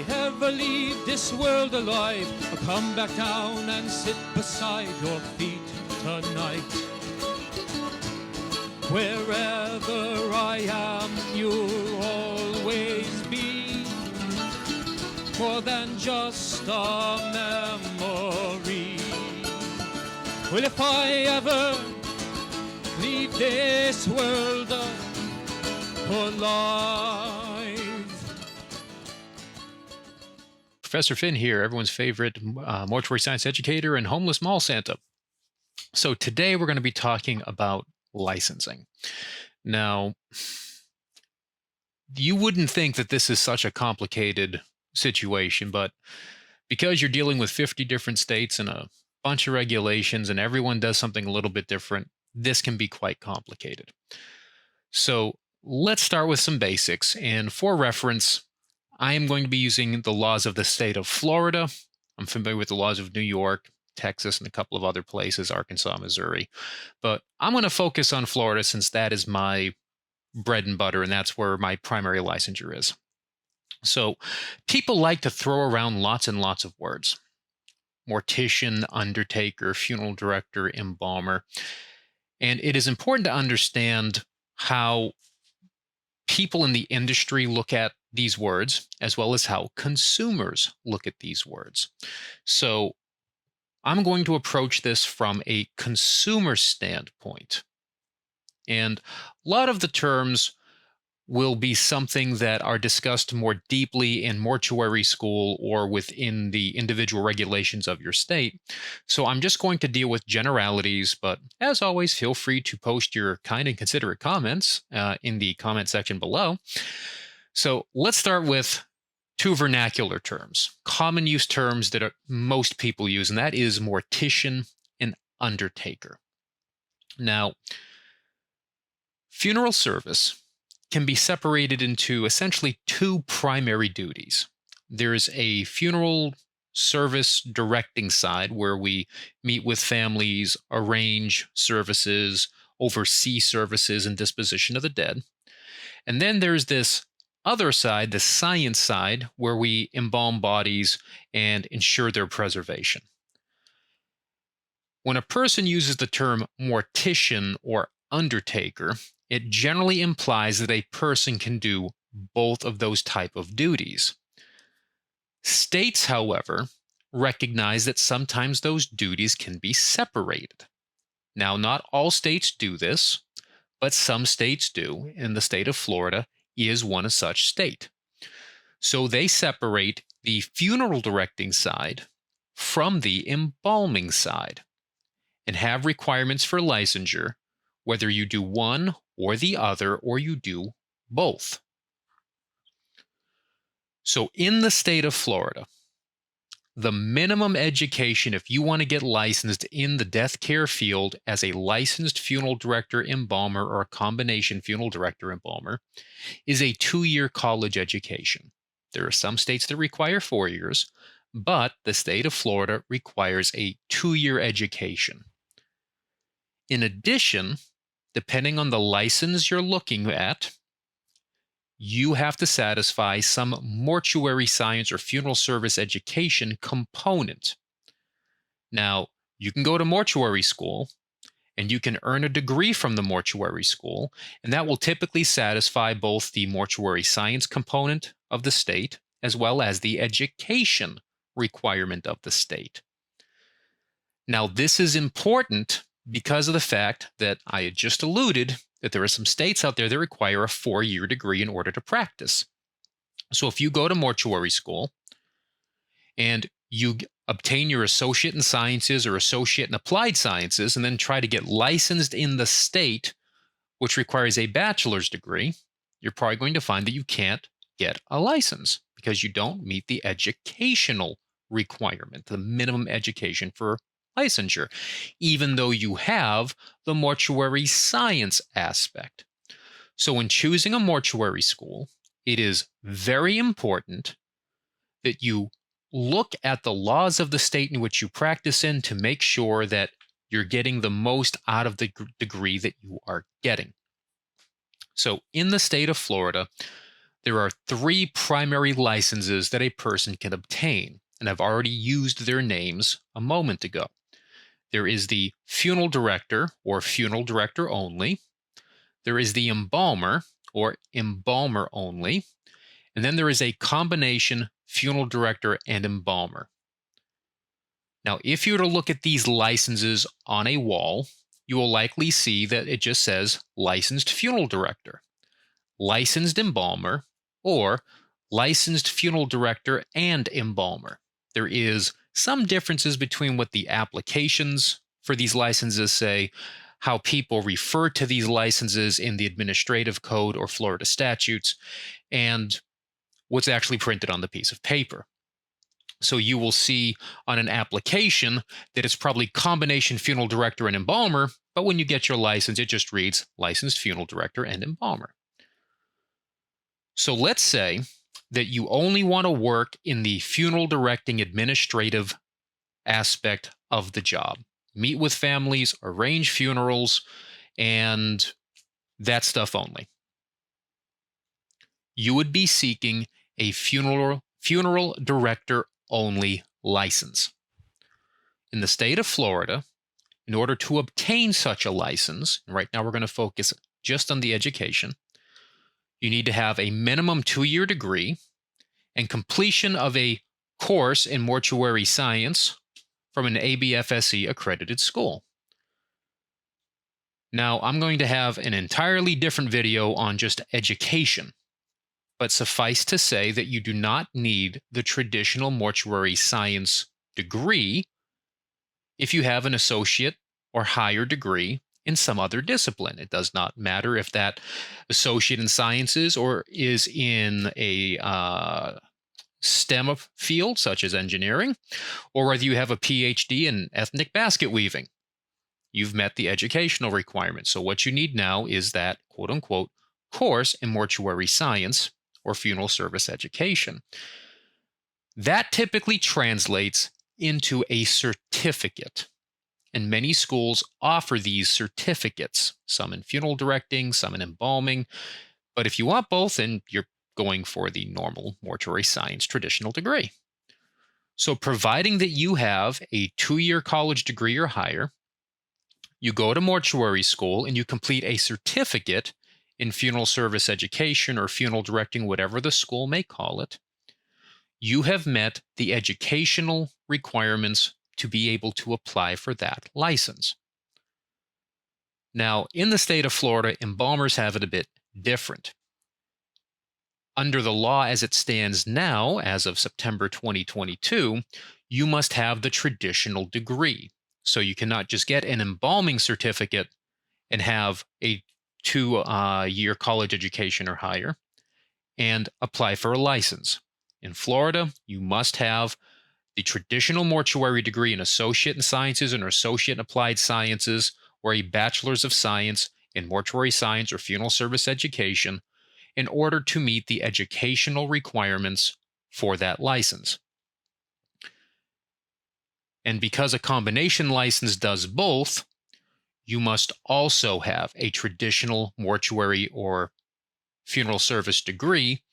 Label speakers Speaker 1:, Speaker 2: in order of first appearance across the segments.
Speaker 1: ever leave this world alive, I'll come back down and sit beside your feet tonight. Wherever I am, you'll always be more than just a memory. Well, if I ever leave this world alive.
Speaker 2: Professor Finn here, everyone's favorite mortuary science educator and homeless mall Santa. So today we're going to be talking about licensing. Now, you wouldn't think that this is such a complicated situation, but because you're dealing with 50 different states and a bunch of regulations and everyone does something a little bit different, this can be quite complicated. So let's start with some basics. And for reference, I am going to be using the laws of the state of Florida. I'm familiar with the laws of New York, Texas, and a couple of other places, Arkansas, Missouri. But I'm going to focus on Florida since that is my bread and butter, and that's where my primary licensure is. So people like to throw around lots and lots of words. Mortician, undertaker, funeral director, embalmer. And it is important to understand how people in the industry look at these words, as well as how consumers look at these words. So I'm going to approach this from a consumer standpoint. And a lot of the terms will be something that are discussed more deeply in mortuary school or within the individual regulations of your state. So I'm just going to deal with generalities, but as always, feel free to post your kind and considerate comments in the comment section below. So let's start with two vernacular terms, common use terms that most people use, and that is mortician and undertaker. Now, funeral service can be separated into essentially two primary duties. There's a funeral service directing side where we meet with families, arrange services, oversee services and disposition of the dead. And then there's this other side, the science side, where we embalm bodies and ensure their preservation. When a person uses the term mortician or undertaker, it generally implies that a person can do both of those type of duties. States, however, recognize that sometimes those duties can be separated. Now, not all states do this, but some states do, and the state of Florida is one such state. So they separate the funeral directing side from the embalming side and have requirements for licensure, whether you do one or the other, or you do both. So in the state of Florida, the minimum education, if you want to get licensed in the death care field as a licensed funeral director embalmer or a combination funeral director embalmer, is a 2-year college education. There are some states that require 4 years, but the state of Florida requires a 2-year education. In addition, depending on the license you're looking at, you have to satisfy some mortuary science or funeral service education component. Now, you can go to mortuary school and you can earn a degree from the mortuary school, and that will typically satisfy both the mortuary science component of the state as well as the education requirement of the state. Now, this is important because of the fact that I had just alluded that there are some states out there that require a 4-year degree in order to practice. So if you go to mortuary school and you obtain your associate in sciences or associate in applied sciences and then try to get licensed in the state, which requires a bachelor's degree, you're probably going to find that you can't get a license because you don't meet the educational requirement, the minimum education for licensure, even though you have the mortuary science aspect. So when choosing a mortuary school, it is very important that you look at the laws of the state in which you practice in to make sure that you're getting the most out of the degree that you are getting. So in the state of Florida, There are three primary licenses that a person can obtain, and I've already used their names a moment ago. There is the funeral director or funeral director only. There is the embalmer or embalmer only. And then there is a combination funeral director and embalmer. Now, if you were to look at these licenses on a wall, you will likely see that it just says licensed funeral director, licensed embalmer, or licensed funeral director and embalmer. There is some differences between what the applications for these licenses say, how people refer to these licenses in the administrative code or Florida statutes, and what's actually printed on the piece of paper. So you will see on an application that it's probably combination funeral director and embalmer, but when you get your license, it just reads licensed funeral director and embalmer. So let's say that you only want to work in the funeral directing administrative aspect of the job. Meet with families, arrange funerals, and that stuff only. You would be seeking a funeral director only license. In the state of Florida, in order to obtain such a license, and right now we're going to focus just on the education, you need to have a minimum 2-year degree and completion of a course in mortuary science from an ABFSE accredited school. Now, I'm going to have an entirely different video on just education, but suffice to say that you do not need the traditional mortuary science degree if you have an associate or higher degree in some other discipline. It does not matter if that associate in sciences or is in a STEM field such as engineering, or whether you have a PhD in ethnic basket weaving. You've met the educational requirements. So what you need now is that quote unquote course in mortuary science or funeral service education. That typically translates into a certificate. And many schools offer these certificates, some in funeral directing, some in embalming. But if you want both, then you're going for the normal mortuary science traditional degree. So providing that you have a 2-year college degree or higher, you go to mortuary school and you complete a certificate in funeral service education or funeral directing, whatever the school may call it, you have met the educational requirements to be able to apply for that license. Now, in the state of Florida, embalmers have it a bit different. Under the law as it stands now, as of September 2022, you must have the traditional degree. So you cannot just get an embalming certificate and have a 2-year college education or higher and apply for a license. In Florida, you must have the traditional mortuary degree in associate in sciences and associate in applied sciences, or a bachelor's of science in mortuary science or funeral service education in order to meet the educational requirements for that license. And because a combination license does both, you must also have a traditional mortuary or funeral service degree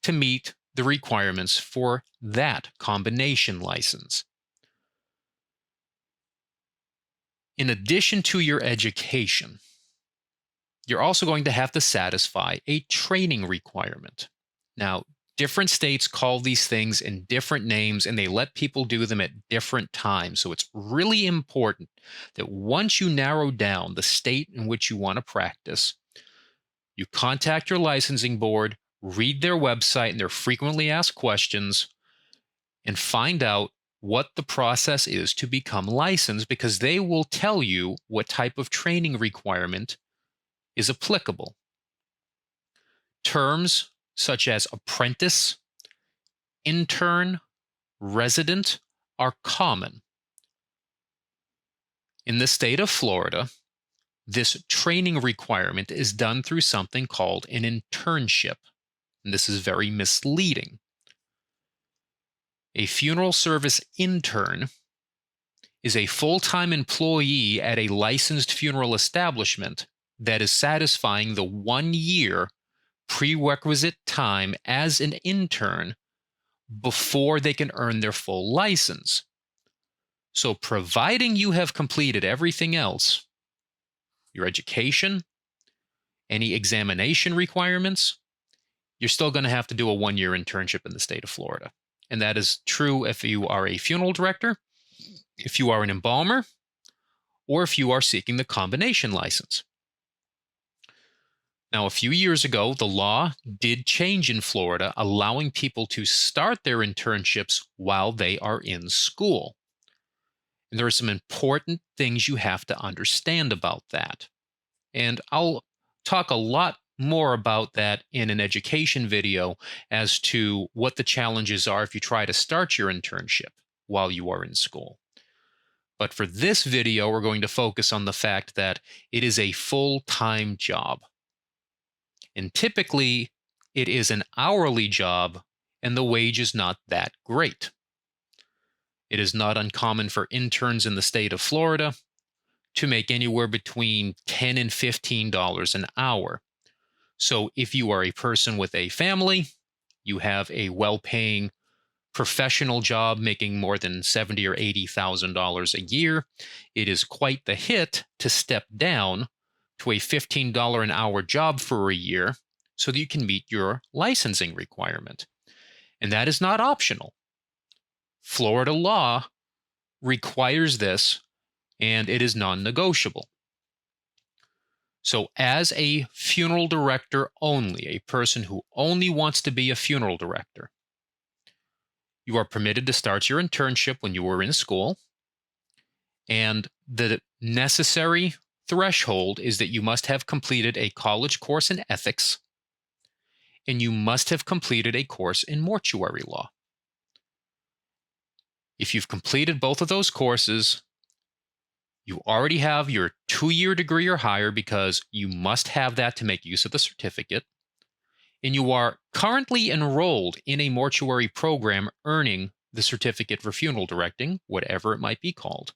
Speaker 2: to meet the requirements for that combination license. In addition to your education, you're also going to have to satisfy a training requirement. Now, different states call these things in different names and they let people do them at different times. So it's really important that once you narrow down the state in which you want to practice, you contact your licensing board, read their website and their frequently asked questions, and find out what the process is to become licensed, because they will tell you what type of training requirement is applicable. Terms such as apprentice, intern, resident are common. In the state of Florida, this training requirement is done through something called an internship, and this is very misleading. A funeral service intern is a full-time employee at a licensed funeral establishment that is satisfying the 1-year prerequisite time as an intern before they can earn their full license. So, providing you have completed everything else, your education, any examination requirements, you're still going to have to do a 1-year internship in the state of Florida. And that is true if you are a funeral director, if you are an embalmer, or if you are seeking the combination license. Now, a few years ago, the law did change in Florida, allowing people to start their internships while they are in school. And there are some important things you have to understand about that. And I'll talk a lot more about that in an education video as to what the challenges are if you try to start your internship while you are in school. But for this video, we're going to focus on the fact that it is a full-time job. And typically, it is an hourly job, and the wage is not that great. It is not uncommon for interns in the state of Florida to make anywhere between $10 and $15 an hour. So if you are a person with a family, you have a well-paying professional job making more than $70,000 or $80,000 a year, it is quite the hit to step down to a $15 an hour job for a year so that you can meet your licensing requirement. And that is not optional. Florida law requires this, and it is non-negotiable. So as a funeral director only, a person who only wants to be a funeral director, you are permitted to start your internship when you were in school, and the necessary threshold is that you must have completed a college course in ethics, and you must have completed a course in mortuary law. If you've completed both of those courses, you already have your 2-year degree or higher because you must have that to make use of the certificate, and you are currently enrolled in a mortuary program earning the certificate for funeral directing, whatever it might be called,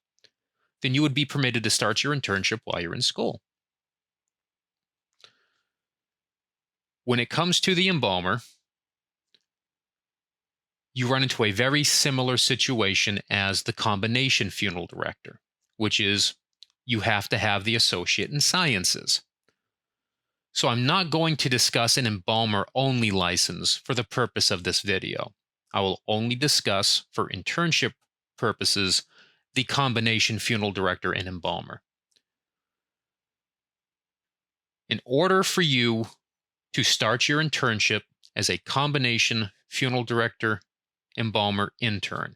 Speaker 2: then you would be permitted to start your internship while you're in school. When it comes to the embalmer, you run into a very similar situation as the combination funeral director, which is you have to have the associate in sciences. So I'm not going to discuss an embalmer-only license for the purpose of this video. I will only discuss, for internship purposes, the combination funeral director and embalmer. In order for you to start your internship as a combination funeral director, embalmer, intern,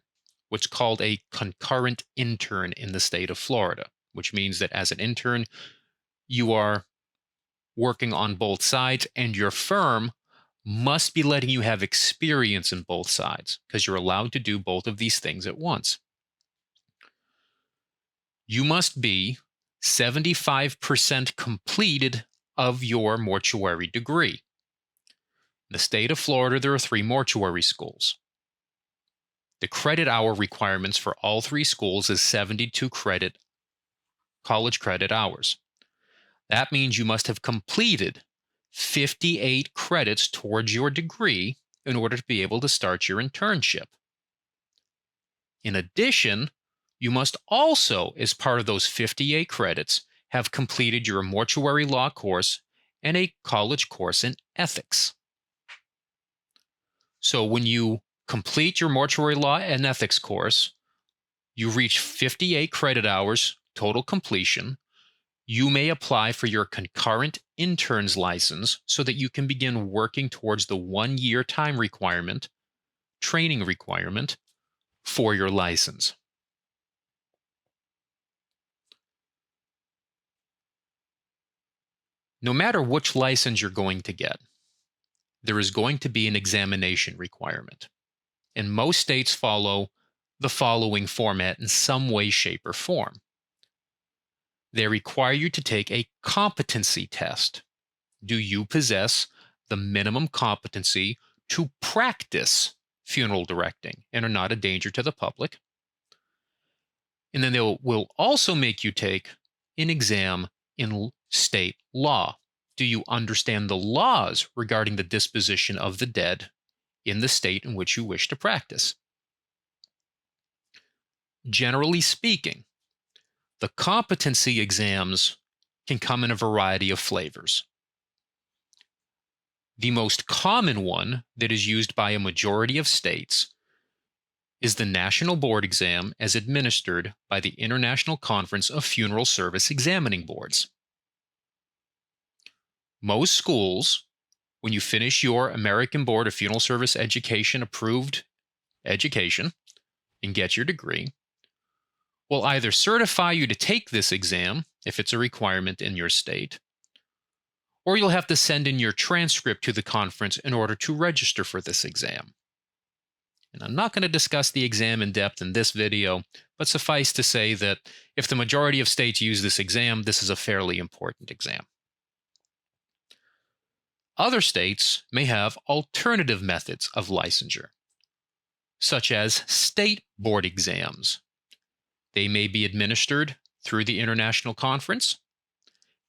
Speaker 2: what's called a concurrent intern in the state of Florida, which means that as an intern, you are working on both sides, and your firm must be letting you have experience in both sides because you're allowed to do both of these things at once. You must be 75% completed of your mortuary degree. In the state of Florida, there are 3 mortuary schools. The credit hour requirements for all 3 schools is 72 college credit hours. That means you must have completed 58 credits towards your degree in order to be able to start your internship. In addition, you must also, as part of those 58 credits, have completed your mortuary law course and a college course in ethics. So when you complete your mortuary law and ethics course, you reach 58 credit hours total completion. You may apply for your concurrent intern's license so that you can begin working towards the 1-year time requirement, training requirement for your license. No matter which license you're going to get, there is going to be an examination requirement. And most states follow the following format in some way, shape, or form. They require you to take a competency test. Do you possess the minimum competency to practice funeral directing and are not a danger to the public? And then they will also make you take an exam in state law. Do you understand the laws regarding the disposition of the dead in the state in which you wish to practice? Generally speaking, the competency exams can come in a variety of flavors. The most common one that is used by a majority of states is the National Board Exam as administered by the International Conference of Funeral Service Examining Boards. Most schools, when you finish your American Board of Funeral Service Education approved education and get your degree, will either certify you to take this exam if it's a requirement in your state, or you'll have to send in your transcript to the conference in order to register for this exam. And I'm not going to discuss the exam in depth in this video, but suffice to say that if the majority of states use this exam, this is a fairly important exam. Other states may have alternative methods of licensure, such as state board exams. They may be administered through the international conference.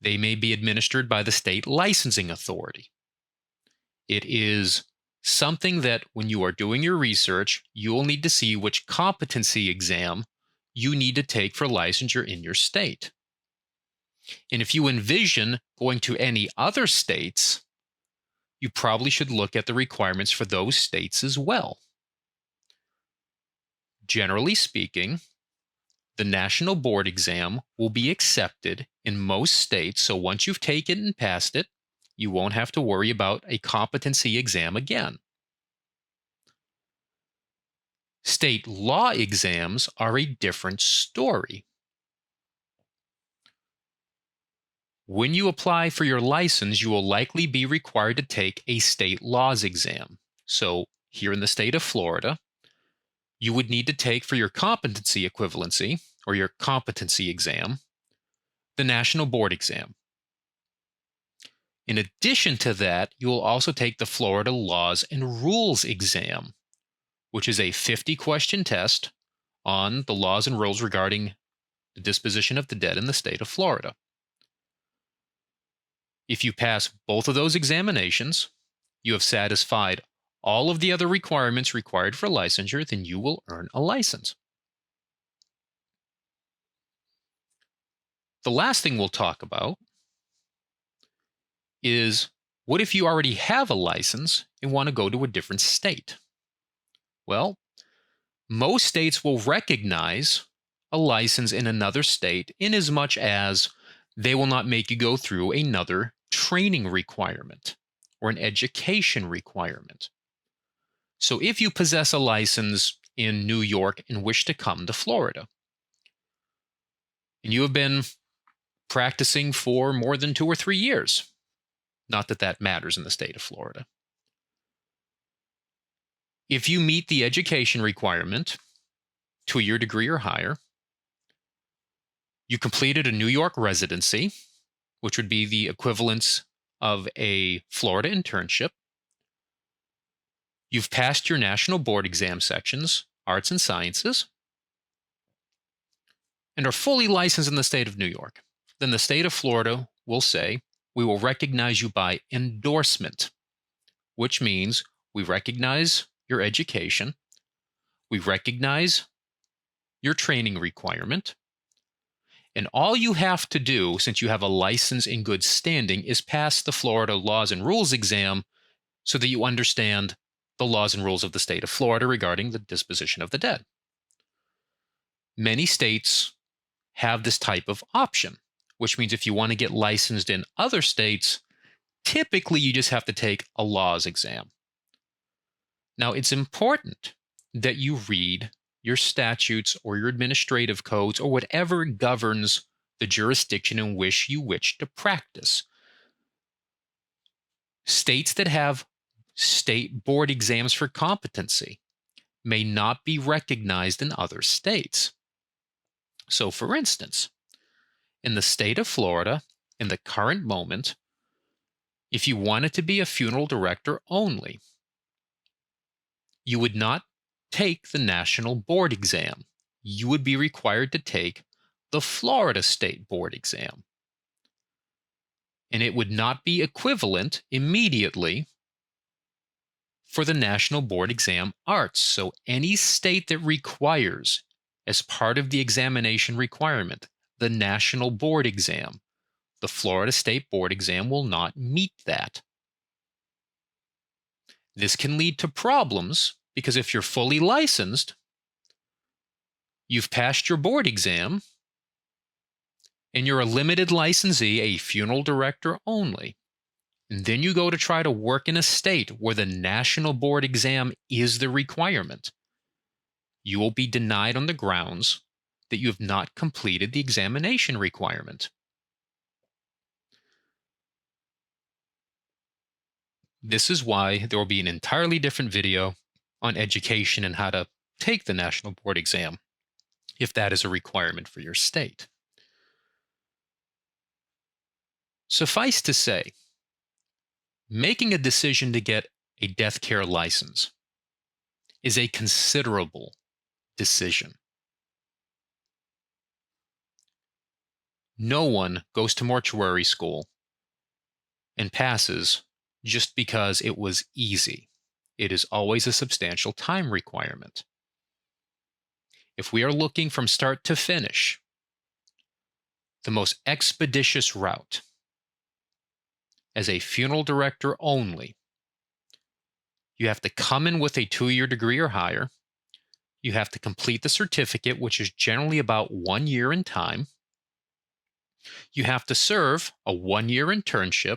Speaker 2: They may be administered by the state licensing authority. It is something that when you are doing your research, you will need to see which competency exam you need to take for licensure in your state. And if you envision going to any other states, you probably should look at the requirements for those states as well. Generally speaking, the National Board Exam will be accepted in most states, so once you've taken and passed it, you won't have to worry about a competency exam again. State law exams are a different story. When you apply for your license, you will likely be required to take a state laws exam. So here in the state of Florida, you would need to take for your competency equivalency or your competency exam, the National Board Exam. In addition to that, you will also take the Florida Laws and Rules exam, which is a 50-question test on the laws and rules regarding the disposition of the dead in the state of Florida. If you pass both of those examinations, you have satisfied all of the other requirements required for licensure, then you will earn a license. The last thing we'll talk about is what if you already have a license and want to go to a different state? Well, most states will recognize a license in another state in as much as they will not make you go through another training requirement or an education requirement. So if you possess a license in New York and wish to come to Florida, and you have been practicing for more than 2 or 3 years, not that that matters in the state of Florida. If you meet the education requirement, 2-year degree or higher, you completed a New York residency, which would be the equivalence of a Florida internship, you've passed your national board exam sections, arts and sciences, and are fully licensed in the state of New York, then the state of Florida will say, we will recognize you by endorsement, which means we recognize your education, we recognize your training requirement, and all you have to do, since you have a license in good standing, is pass the Florida Laws and Rules exam so that you understand the laws and rules of the state of Florida regarding the disposition of the dead. Many states have this type of option, which means if you want to get licensed in other states, typically you just have to take a laws exam. Now, it's important that you read your statutes or your administrative codes or whatever governs the jurisdiction in which you wish to practice. States that have state board exams for competency may not be recognized in other states. So, for instance, in the state of Florida, in the current moment, if you wanted to be a funeral director only, you would not take the national board exam. You would be required to take the Florida State Board exam. and it would not be equivalent immediately for the National Board Exam Arts. So any state that requires, as part of the examination requirement, the National Board Exam, the Florida State Board Exam will not meet that. This can lead to problems because if you're fully licensed, you've passed your board exam, and you're a limited licensee, a funeral director only, and then you go to try to work in a state where the National Board Exam is the requirement, you will be denied on the grounds that you have not completed the examination requirement. This is why there will be an entirely different video on education and how to take the National Board Exam, if that is a requirement for your state. Suffice to say, making a decision to get a death care license is a considerable decision. No one goes to mortuary school and passes just because it was easy. It is always a substantial time requirement. If we are looking from start to finish, the most expeditious route as a funeral director only, you have to come in with a 2-year degree or higher. You have to complete the certificate, which is generally about 1 year in time. You have to serve a 1-year internship.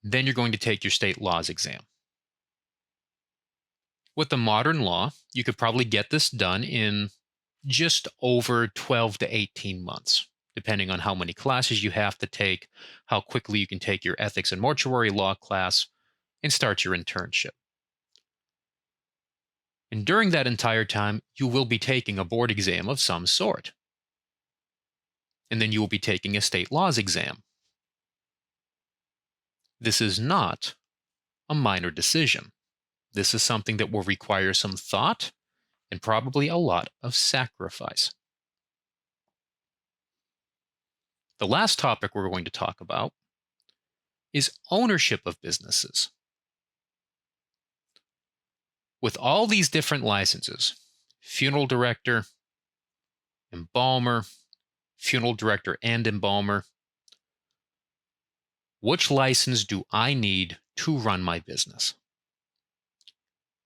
Speaker 2: Then you're going to take your state laws exam. With the modern law, you could probably get this done in just over 12 to 18 months, depending on how many classes you have to take, how quickly you can take your ethics and mortuary law class, and start your internship. And during that entire time, you will be taking a board exam of some sort. And then you will be taking a state laws exam. This is not a minor decision. This is something that will require some thought and probably a lot of sacrifice. The last topic we're going to talk about is ownership of businesses. With all these different licenses, funeral director, embalmer, funeral director and embalmer, which license do I need to run my business?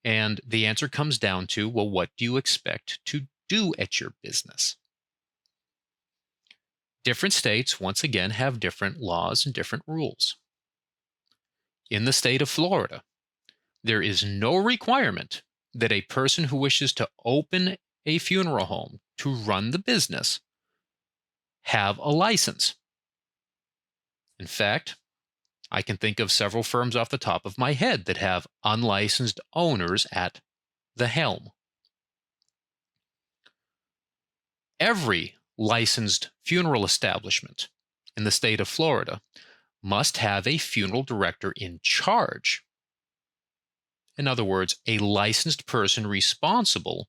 Speaker 2: And the answer comes down to, well, what do you expect to do at your business? Different states, once again, have different laws and different rules. In the state of Florida, there is no requirement that a person who wishes to open a funeral home to run the business have a license. In fact, I can think of several firms off the top of my head that have unlicensed owners at the helm. Every licensed funeral establishment in the state of Florida must have a funeral director in charge. In other words, a licensed person responsible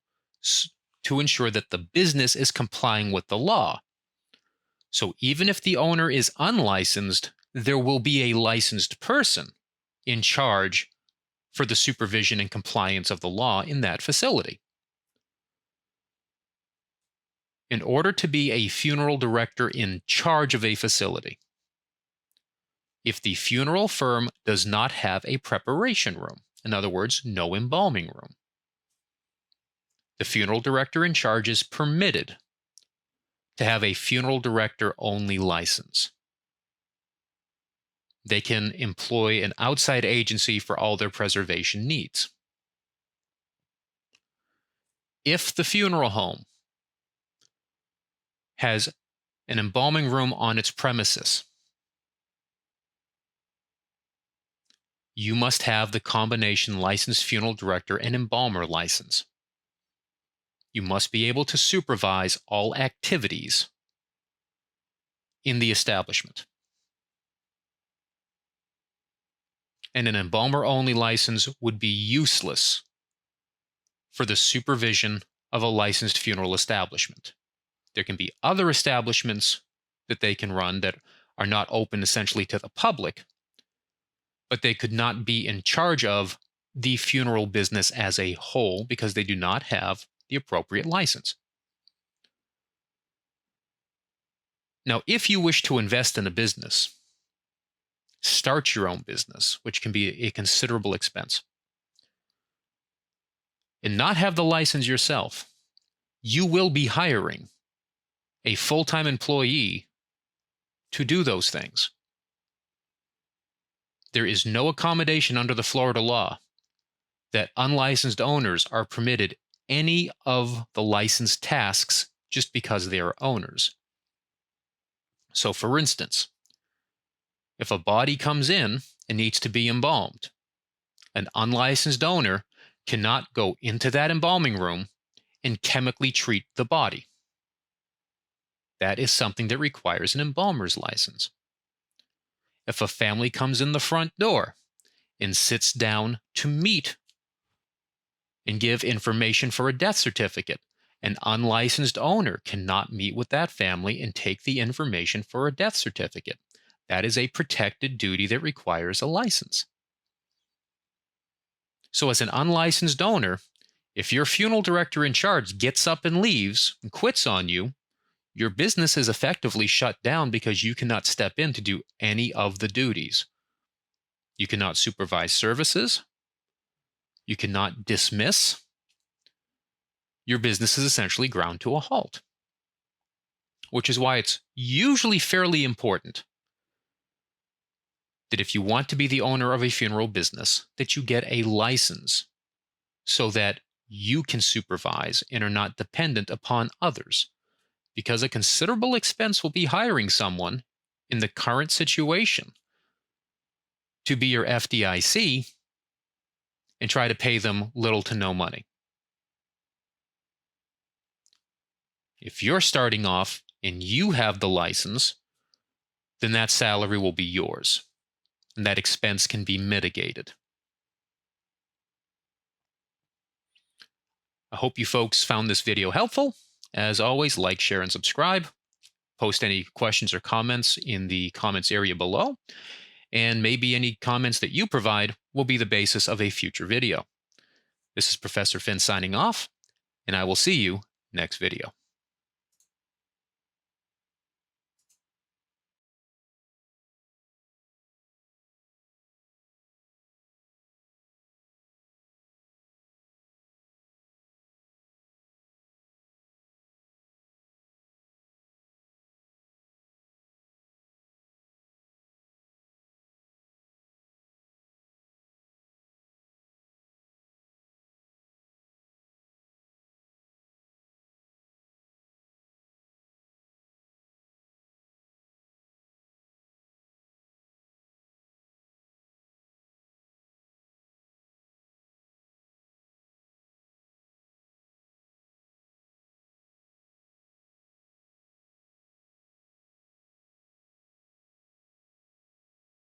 Speaker 2: to ensure that the business is complying with the law. So even if the owner is unlicensed, there will be a licensed person in charge for the supervision and compliance of the law in that facility. In order to be a funeral director in charge of a facility, if the funeral firm does not have a preparation room, in other words, no embalming room, the funeral director in charge is permitted to have a funeral director only license. They can employ an outside agency for all their preservation needs. If the funeral home has an embalming room on its premises, you must have the combination licensed funeral director and embalmer license. You must be able to supervise all activities in the establishment. And an embalmer-only license would be useless for the supervision of a licensed funeral establishment. There can be other establishments that they can run that are not open essentially to the public, but they could not be in charge of the funeral business as a whole because they do not have the appropriate license. Now, if you wish to invest in a business, start your own business, which can be a considerable expense, and not have the license yourself, you will be hiring a full-time employee to do those things. There is no accommodation under the Florida law that unlicensed owners are permitted any of the licensed tasks just because they are owners. So, for instance, if a body comes in and needs to be embalmed, an unlicensed owner cannot go into that embalming room and chemically treat the body. That is something that requires an embalmer's license. If a family comes in the front door and sits down to meet and give information for a death certificate, an unlicensed owner cannot meet with that family and take the information for a death certificate. That is a protected duty that requires a license. So, as an unlicensed owner, if your funeral director in charge gets up and leaves and quits on you, your business is effectively shut down because you cannot step in to do any of the duties. You cannot supervise services. You cannot dismiss. Your business is essentially ground to a halt, which is why it's usually fairly important that if you want to be the owner of a funeral business, that you get a license so that you can supervise and are not dependent upon others. Because a considerable expense will be hiring someone in the current situation to be your FDIC and try to pay them little to no money. If you're starting off and you have the license, then that salary will be yours, and that expense can be mitigated. I hope you folks found this video helpful. As always, like, share, and subscribe. Post any questions or comments in the comments area below, and maybe any comments that you provide will be the basis of a future video. This is Professor Finn signing off, and I will see you next video.